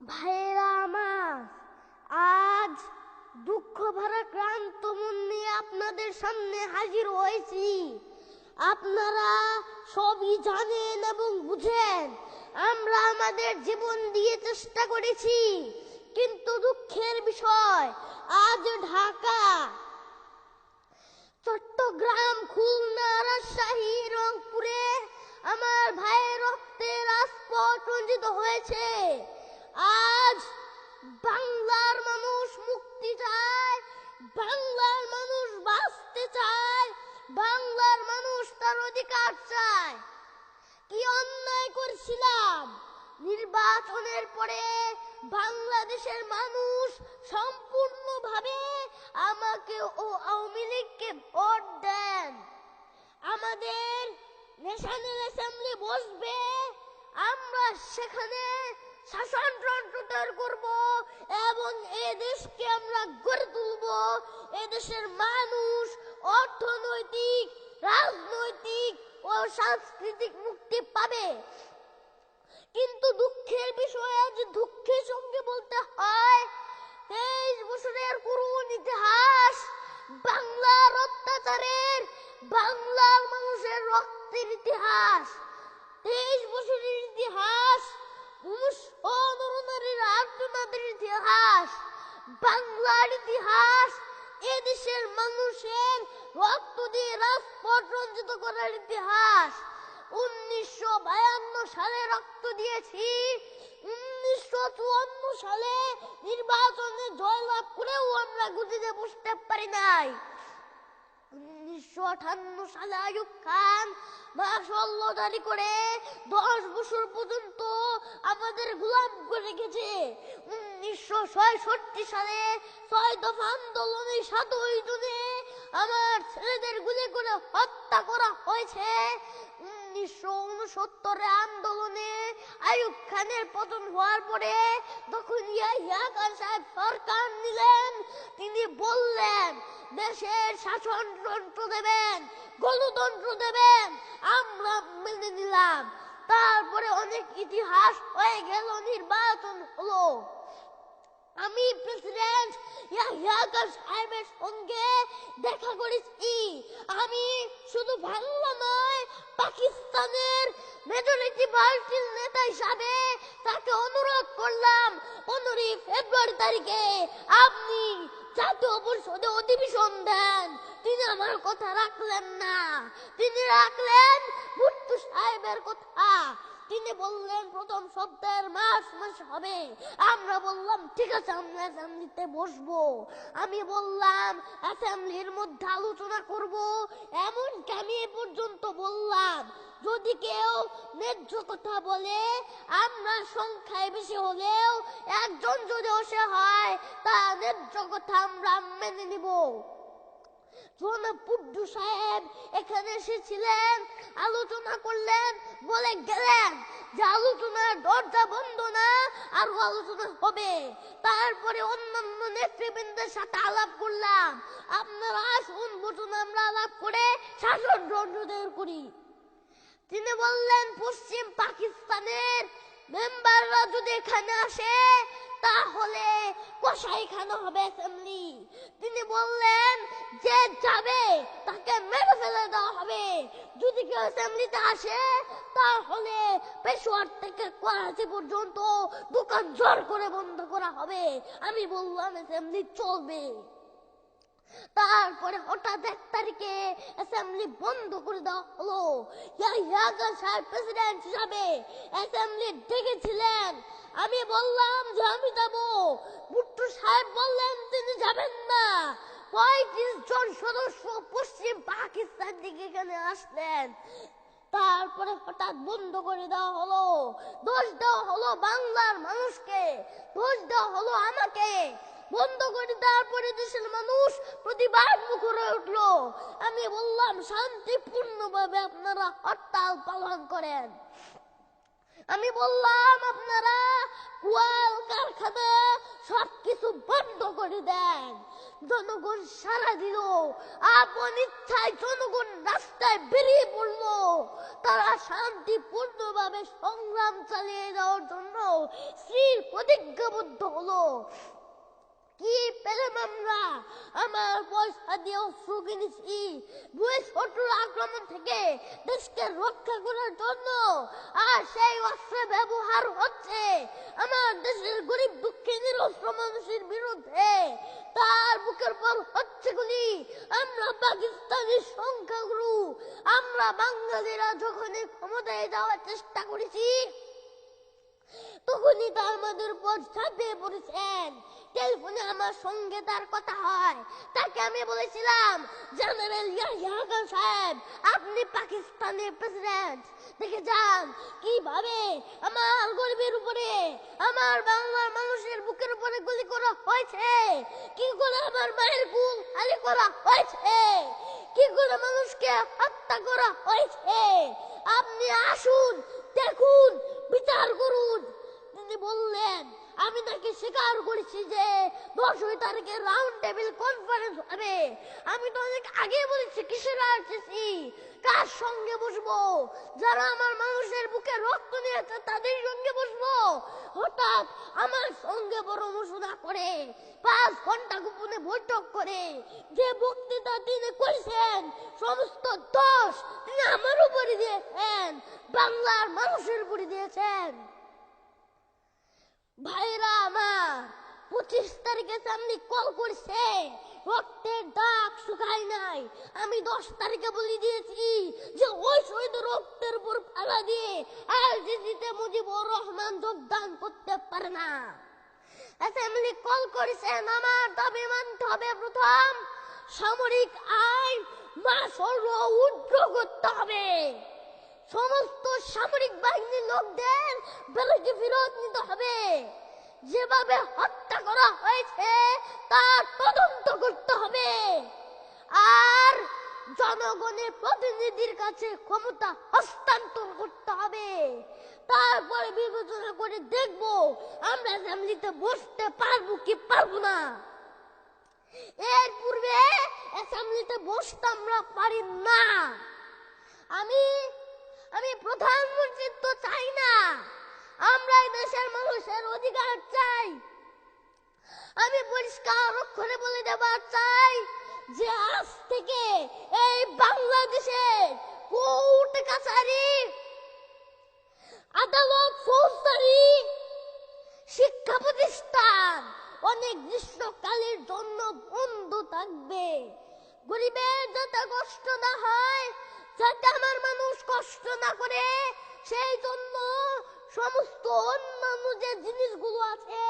ভাইরা আমার, আজ দুঃখ ভরা ক্লান্ত মন নিয়ে আপনাদের সামনে হাজির হয়েছি। আপনারা সবই জানেন এবং বুঝেন, আমরা আমাদের জীবন দিয়ে চেষ্টা করেছি, কিন্তু দুঃখের বিষয় আজ ঢাকা, চট্টগ্রাম, খুলনা, রাজশাহী, রংপুরে আমার ভাইয়ের রক্তে রাজপথ রঞ্জিত হয়েছে। আজ বাংলার মানুষ মুক্তি চায়, বাংলার মানুষ বাঁচতে চায়, বাংলার মানুষ তার অধিকার চায়। কি অন্যায় করেছিলাম? নির্বাচনের পরে বাংলাদেশের মানুষ সম্পূর্ণভাবে আমাকে ও আওয়ামী লীগকে ভোট দেন। আমাদের ন্যাশনাল অ্যাসেম্বলি বসবে, আমরা সেখানে শাসনতন্ত্র তৈরি করব এবং এই দেশকে আমরা গড়ে তুলব। এদেশের মানুষ অর্থনৈতিক, রাজনৈতিক ও সাংস্কৃতিক মুক্তি পাবে। কিন্তু দুঃখের বিষয়, আজ দুঃখের সঙ্গে বলতে হয়, 23 বছরের করুণ ইতিহাস, বাংলার অত্যাচারের, বাংলার মানুষের রক্তের ইতিহাস, 23 বছরের ইতিহাস, নরনারীর আর্তনাদের ইতিহাস, বাংলার ইতিহাস, এদেশের মানুষের রক্ত দিয়ে রাজপথ রঞ্জিত করার ইতিহাস। 1952 সালে রক্ত দিয়েছি, 1954 সালে নির্বাচনে জয়লাভ করেও আমরা গদিতে বসতে পারি নাই। 1958 সালে আইয়ুব খান মাশাআল্লাহ জারি করে 10 বছর পর্যন্ত আমাদের গোলাম করে রেখেছে। 1966 সালে 6 দফা আন্দোলনে 7 জনে আমার ছেলেদের গুলি করে হত্যা করা হয়েছে। 1969 আন্দোলনে আইয়ুব খানের পতন হওয়ার পরে যখন ইয়াহিয়া খান সাহেব সরকার নিলেন, তিনি বললেন দেশের শাসনতন্ত্র দেবেন, গণতন্ত্র দেবেন, আমরা মেনে নিলাম। তারপরে অনেক ইতিহাস হয়ে গেল, নির্বাচন হলো। আমি প্রেসিডেন্ট ইয়াহিয়া খান সাহেবের সঙ্গে দেখা করেছি। আমি শুধু বাংলা নয়, পাকিস্তানের মেজরিটি পার্টির নেতা হিসাবে তাকে অনুরোধ করলাম, 15 ফেব্রুয়ারি তারিখে আপনি জাতীয় পরিষদে অধিবেশন দেন। তিনি আমার কথা রাখলেন না, তিনি রাখলেন ভুট্টো সাহেবের কথা। তিনি বললেন প্রথম সপ্তাহের মার্চ মাস হবে। আমরা বললাম ঠিক আছে, আমরা অ্যাসেম্বলিতে বসবো। আমি বললাম অ্যাসেম্বলির মধ্যে আলোচনা করব। এমনকি আমি এ পর্যন্ত বললাম যদি কেউ ন্যায্য কথা বলে, আমরা সংখ্যায় বেশি হলেও একজন যদি অসে হয়, তা ন্যায্য কথা আমরা মেনে নিব। জনাব ভুট্টো সাহেব এখানে এসেছিলেন, আলোচনা করলেন, বলে গেলেন যে আলোচনার দরজা বন্ধ না, আর আলোচনা হবে। তারপরে অন্যান্য নেতৃবৃন্দের সাথে আলাপ করলাম, আপনারা আসুন বসুন, আমরা আলাপ করে শাসনতন্ত্র তৈরি করি। তিনি বললেন পশ্চিম পাকিস্তানের মেম্বাররা যদি এখানে আসে তাহলে কসাইখানা হবে অ্যাসেম্বলি। তিনি বললেন যে যাবে তাকে মেরে ফেলে দেওয়া হবে। যদি কেউ অ্যাসেম্বলিতে আসে তাহলে পেশোয়ার থেকে করাচি পর্যন্ত দোকান জোর করে বন্ধ করা হবে। আমি বললাম অ্যাসেম্বলি চলবে। তারপরে হঠাৎ 1 তারিখে অ্যাসেম্বলি বন্ধ করে দেওয়া হলো। ইয়াহিয়া খান সাহেব প্রেসিডেন্ট হিসাবে অ্যাসেম্বলি ডেকেছিলেন। আমি বললাম যে আমি যাব। ভুট্টো সাহেব বললেন তিনি যাবেন না। 35 জন সদস্য পশ্চিম পাকিস্তান থেকে এখানে আসলেন। তারপরে হঠাৎ বন্ধ করে দেওয়া হলো। দোষ দেওয়া হলো বাংলার মানুষকে, দোষ দেওয়া হলো আমাকে। বন্ধ করে দেওয়ার পরে দেশের মানুষ প্রতিবাদ মুখর হয়ে উঠলো। আমি বললাম শান্তিপূর্ণভাবে আপনারা হরতাল পালন করেন। আমি বললাম আপনারা কোয়াল কারখানা সবকিছু বন্ধ করে দেন। জনগণ সাড়া দিল, আপন ইচ্ছায় জনগণ রাস্তায় বেরিয়ে পড়ল। তারা শান্তিপূর্ণভাবে সংগ্রাম চালিয়ে যাওয়ার জন্য স্থির প্রতিজ্ঞাবদ্ধ হলো। কি পেলাম আমরা? আমার পয়সা দিয়ে অস্ত্র কিনেছি শত্রুর আক্রমণ থেকে দেশকে রক্ষা করার জন্য, আর সেই অস্ত্র ব্যবহার হচ্ছে আমার দেশের গরিব দুঃখী নিরস্ত্র মানুষের বিরুদ্ধে। তার বুকের পর হচ্ছে গুলি। আমরা পাকিস্তানের সংখ্যাগুরু, আমরা বাঙালিরা যখনই ক্ষমতায় যাওয়ার চেষ্টা করেছি তখনই তা আমাদের উপর ঝাঁপিয়ে পড়েছেন। টেলিফোনে আমার সঙ্গে তার কথা হয়। তাকে আমি বলেছিলাম, জেনারেল ইয়াহিয়া খান সাহেব, আপনি পাকিস্তানের প্রেসিডেন্ট, দেখে যান কিভাবে আমার গরিবের উপরে, আমার বাংলার মানুষের বুকের উপরে গুলি করা হয়েছে, কি করে আমার মায়ের কুল খালি করা হয়েছে, কি করে মানুষকে হত্যা করা হয়েছে। আপনি আসুন, দেখুন, বিচার করুন। তিনি বললেন, আমি নাকি স্বীকার করেছি যে 10 তারিখে রাউন্ড টেবিল কনফারেন্স হবে। আমি তো অনেক আগে বলেছি কিসের আরসিসি, কার সঙ্গে বসবো, যারা আমার মানুষের বুকে রক্ত নিয়েছে তাদের সঙ্গে বসবো। হঠাৎ আমার সঙ্গে পরামর্শ না করে 5 ঘন্টা গোপনে বৈঠক করে যে বক্তৃতা তিনি করেছেন সমস্ত দোষ তিনি আমার উপরে দিয়েছেন, বাংলার মানুষের উপরে দিয়েছেন। ভাইরা আমার, 25 তারিখে সামনে কল করছে, রক্তের দাগ শুকায় নাই। আমি 10 তারিখে বলে দিয়েছি যে ওই শহীদ রক্তের উপর ফেলা দিয়ে আইসিসিতে মুজিবুর রহমান যোগদান করতে পারে না। অ্যাসেম্বলি কল করেছেন, আমার দাবি মানতে হবে। প্রথম, সামরিক আইন মাসল উদ্র করতে হবে। সমস্ত সামরিক বাহিনীর লোকদের বেলুচি ফেরত নিতে হবে। যেভাবে হত্যা করা হয়েছে তার তদন্ত করতে হবে। আর জনগণের প্রতিনিধির কাছে ক্ষমতা হস্তান্তর করতে হবে। তারপরে বিবেচনা করে দেখব আমরা অ্যাসেম্বলিতে বসতে পারবো কি পারবো না। এর পূর্বে অ্যাসেম্বলিতে বসতে আমরা পারি না। আমি প্রধানমন্ত্রী তো চাই না, আমরা দেশের মানুষের অধিকার চাই। আমি পরিষ্কার অক্ষরে বলে দেবার চাই যে আজ থেকে এই বাংলাদেশে কোর্ট কাছারি, আদালত, ফৌজদারি, শিক্ষা প্রতিষ্ঠান অনেক গ্রীষ্মকালের জন্য বন্ধ থাকবে। গরিবের যাতে কষ্ট না হয়, যাতে আমার মানুষ কষ্ট না করে, সেই জন্য সমস্ত অন্যান্য যে জিনিসগুলো আছে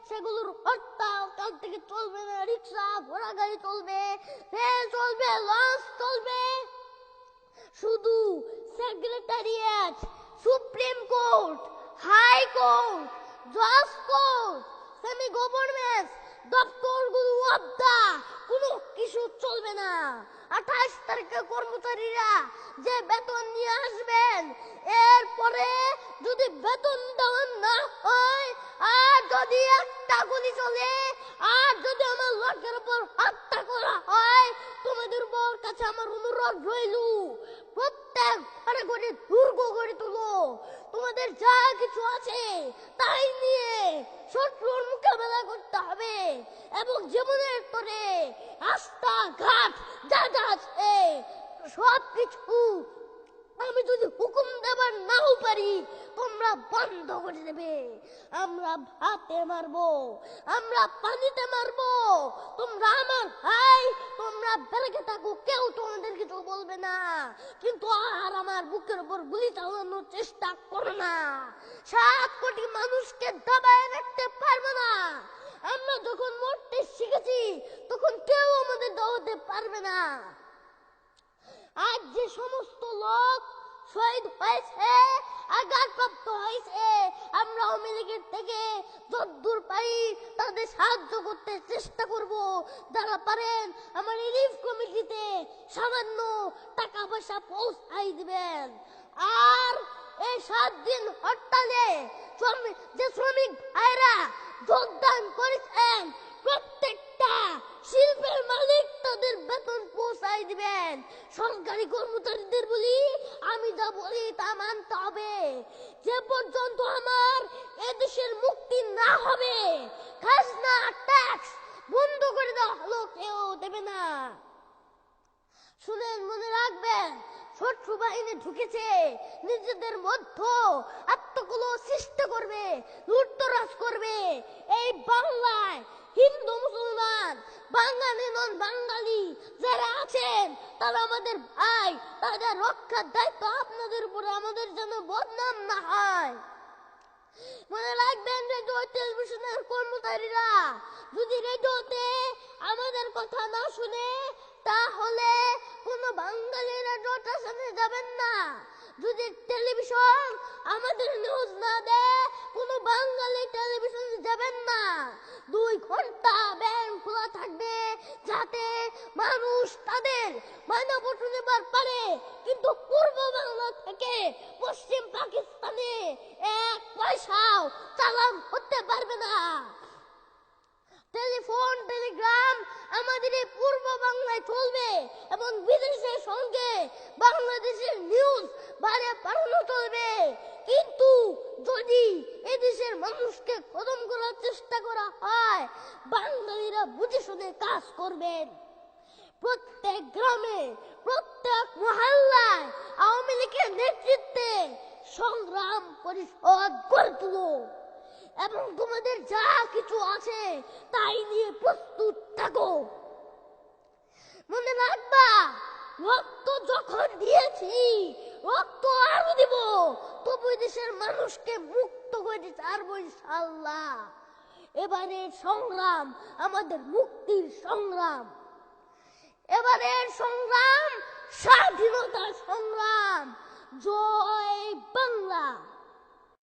সেগুলোর হরতাল কাল থেকে চলবে না। রিক্সা, ঘোড়া গাড়ি চলবে, রেল চলবে, লঞ্চ চলবে। শুধু secretariat, supreme court, high court, জজ কোর্ট, সেমি গভর্নমেন্ট দপ্তরগুলো অবদা কোনো কিছু চলবে না। 28 তারিখে কর্মচারীরা যে বেতন নিয়ে আসবেন, এরপরে যদি বেতন দেওয়া না হয়, আর যদি একটা গুলি চলে, আর যদি আমার লোকের উপর হত্যা করা হয়, তোমাদের উপর কাছে আমার অনুরোধ রইল, প্রত্যেক ঘরে ঘরে দুর্গ গড়ে তুলো। তোমাদের যা কিছু আছে তাই নিয়ে শত্রুর মোকাবেলা করতে হবে। এবং জীবনের তরে রাস্তাঘাট যা যা আছে সবকিছু আমি যদি হুকুম দেবার নাও পারি, তোমরা বন্ধ করে দেবে। আমরা ভাতে মারবো, আমরা পানিতে মারবো, তোমরা আমার ভাই, তোমরা বেড়ে থাকো, কেউ তোমাদের কিছু বলবে না। কিন্তু আর আমার বুকের উপর গুলি চালানোর চেষ্টা করো না। 7 কোটি মানুষকে দাবায় রাখতে পারবো না। আমরা যখন মরতে শিখেছি তখন কেউ আমাদের দাওয়াতে পারবে না। আজ যে সমস্ত লোক শহীদ হয়েছে, আঘাতপ্রাপ্ত হয়েছে, আমরা আওয়ামী লীগের থেকে যতদূর পারি তাদের সাহায্য করতে চেষ্টা করব। যারা পারেন আমার রিলিফ কমিটিতে সামান্য টাকা পয়সা পৌঁছাই দিবেন। আর এই 7 দিন হরতালে যে শ্রমিক ভাইরা যোগদান করেছেন, প্রত্যেকটা শিল্প হবে, খাজনা ট্যাক্স বন্ধ করে দেওয়া হলো, কেউ দেবে না। শুনেন, মনে রাখবেন, শত্রু বাহিনী ঢুকেছে, নিজেদের মধ্যে আত্মকলহ সৃষ্টি করবে, লুটতরাজ করবে। এই বাংলায় হিন্দু মুসলমান, বাঙালি নন বাঙালি যারা আছেন তারা আমাদের ভাই, তাদের রক্ষার দায়িত্ব আপনাদের উপরে, আমাদের যেন বদনাম না হয়। মনে রাখবেন, রেডিও টেলিভিশনের কর্মচারীরা যদি রেডিওতে আমাদের কথা না শুনে, তাহলে কোনো বাঙালি রেডিও স্টেশনে যাবেন না। যদি টেলিভিশন আমাদের নিউজ না দেয়, কোনো বাঙালি টেলিভিশনে যাবেন না। 2 ঘন্টা ব্যাংক খোলা থাকবে, যাতে মানুষ তাদের মানবতা নেবার পারে। কিন্তু পূর্ব বাংলা থেকে পশ্চিম পাকিস্তানে 1 পয়সাও চালান হতে পারবে না। টেলিফোন টেলিগ্রাম আমাদের এই পূর্ব বাংলায় চলবে, এবং বিদেশের সঙ্গে বাংলাদেশের নিউজ বাড়ানো চলবে। কিন্তু যদি এদেশের মানুষকে খতম করার চেষ্টা করা হয়, বাঙালিরা বুঝে শুনে কাজ করবেন। প্রত্যেক গ্রামে, প্রত্যেক মহল্লায় আওয়ামী লীগের নেতৃত্বে সংগ্রাম পরিষদ গড়ে তুলো, এবং তোমাদের যা কিছু আছে তাই নিয়ে প্রস্তুত থাকো। মনে রাখবা, রক্ত যখন দিয়েছি, রক্ত আরো দিব, তবু দেশের মানুষকে মুক্ত করে ছাড়বো ইনশাআল্লাহ। এবারের সংগ্রাম আমাদের মুক্তির সংগ্রাম, এবারের সংগ্রাম স্বাধীনতার সংগ্রাম। জয় বাংলা।